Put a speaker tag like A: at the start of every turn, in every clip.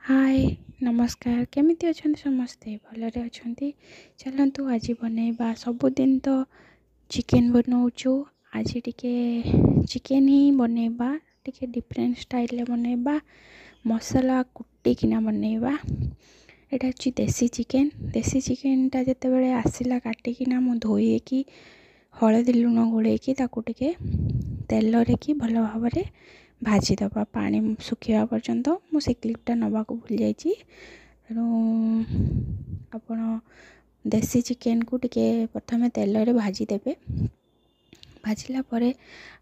A: हाय नमस्कार केमिति अछंती समस्ते भलरे अछंती। चलंतु आज बनैबा सबुदिन तो चिकेन बनाऊछु। आज टिके चिकेन ही बनैबा टिके डिफरेंट स्टाइल रे बनैबा मसाला कुटी किना बनैबा। एटा अछि देसी चिकेन टा जते बेले आसीला काटी किना मु धोई की हळदी लुण गोले की ताकू टिके तेल रे की भलो भाबरे भाजी दबा पानी सुखिया पर्यंत मुझे क्लिपटा नवा को भूल जाइए। तेणु आपण देसी चिकेन को टिके प्रथम तेल रे भाजी देबे। भाजिला परे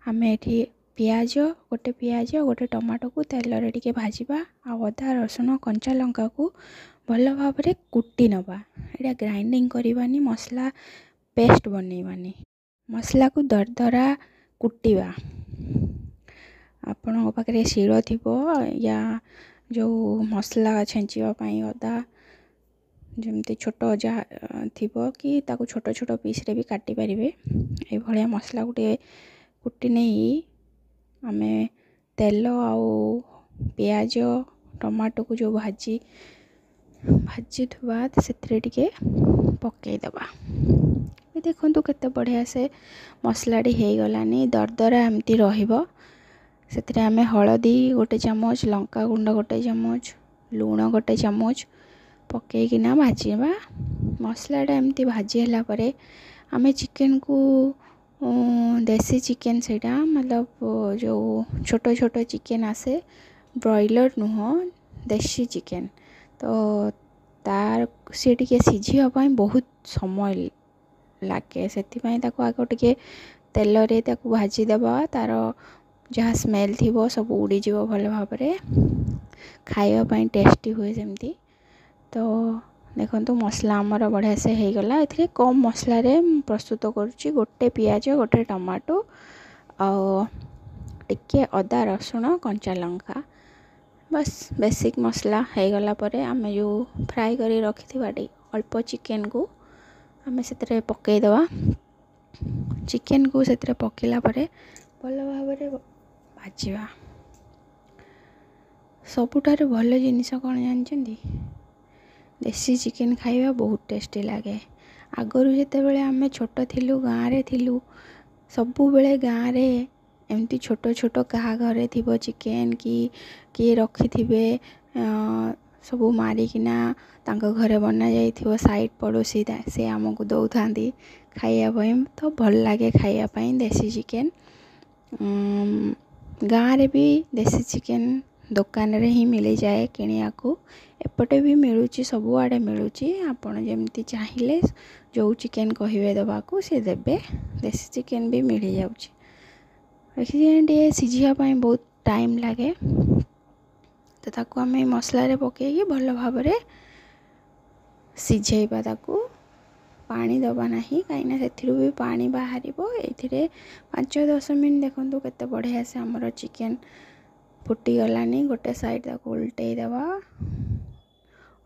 A: आमे एठी पियाज गोटे टमाटो को तेल रे टिके भाजीबा आ अदा रसुण कंचा लंका को भलो भाबरे कुटी नबा। एटा ग्राइंडिंग करबानी मसला पेस्ट बनैबानी मसला को दरदरा कुटीबा। आपण पाखे शिल थी या जो मसला छेंचापी अदा जमती छोट जहाँ थी कि ताको छोट छोट पीस रे भी काटी पारे। ये भाया मसला गोटे कुटी नहीं आमे तेल आउ पियाज टमाटो को जो भाजी थुआ से टिके पकईदबा। देखु केते बढ़िया से मसलाटी हो गलानी दरदरा एमती रहिबो। से आमे हलदी गोटे चामच लंका गुंड गोटे चामच लुण गोटे चामच पकईकिना भाजीबा। मसलाटा एमती भाजी हला परे आमे चिकेन को देसी चिकेन सेटा मतलब जो छोट छोट चिकेन आसे ब्रॉयलर नुह देसी चिकेन तो तार सी टिके सिझिया पाई बहुत समय लागे। से आग टिके तेल रे ताकू भाजी देबा तार जहाँ स्मेल थी सब उड़ी जीव भल भाव खाइबा टेस्टी हुए सेमती। तो देखो मसला आमर बढ़िया से हो गला। ए कम मसला रे प्रस्तुत करुच्ची गोटे पियाज गोटे टमाटो टिके अदा रसुण कंचा लंका बस बेसिक मसला हो गला परे आमे जो फ्राई करी रखी अल्प चिकेन को आमे से पकई दवा। चिकेन को से पकेला परे भल भाव भाजवा। सबुठार भल जिनिस कौन जानते देसी चिकेन खाइबा बहुत टेस्टी लगे। आगरू जिते बड़े आमे छोट थिलु गाँव रे थिलु सबु बेले गाँव रे एमती छोट छोट कहा घरे थिबो चिकेन कि रखी थिबे सबु मारिकिना तांको घरे बना जाइथिबो साइड पड़ोसी से आमको दौथांदी खाइबा तो भल लगे खाइबा देसी चिकेन। गाँव रे भी देसी चिकेन दुकान रे ही मिल जाए किनिया को एपटे भी मिलूची सबु आड़े मिलूची। आपण जेमती चाहिए जो चिकेन कहिबे दबा को से देबे देसी चिकेन भी मिल जाउची। देखिए सिझिया पाई बहुत टाइम लगे तो ताको आमे मसला रे पकेकी भल भाव रे सिझेबा। ताको पानी दबा नहीं कहीं से भी पानी बाहर ये 5-10 मिनट देखो केते बढ़िया से आमर चिकेन फुटी गलानी। गोटे साइड ताको उल्टे दबा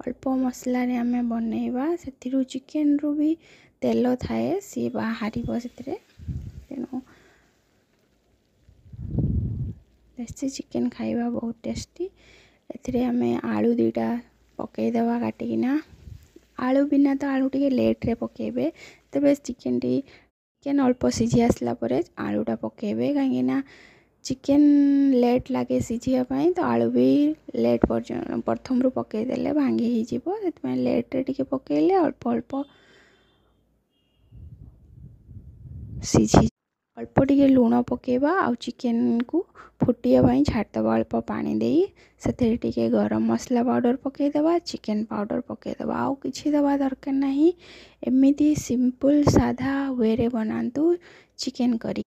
A: अल्प मसला रे आमे बनैबा से चिकेन रु भी तेल थाए सी बाहर से तेणु देसी चिकेन खाइबा बहुत टेस्टी। एथिरे आमे आलू दीटा पकईदबा काटिकिना आलू बिना तो आलू टिके लेट रे पकेबे तबे चिकेन अल्प सिझी आसला परे आलूटा पकेबे कहीं चिकेन लेट लगे सिझिया पाई तो आलू भी लेट प्रथम रू पकईदेले भांगी ही जीवो से लेट रे टिके पकईले अल्प अल्प सिझी अल्प टिके लुण पकेबा आ चिकेन को फुटिया पाई छाड़दबा अल्प पानी देई से टिके गरम मसला पाउडर पकईदबा चिकेन पाउडर पकईदबा आउ किछि दबा दरकार नहीं। एमिति सिंपल साधा वे रे बनातु चिकेन करी।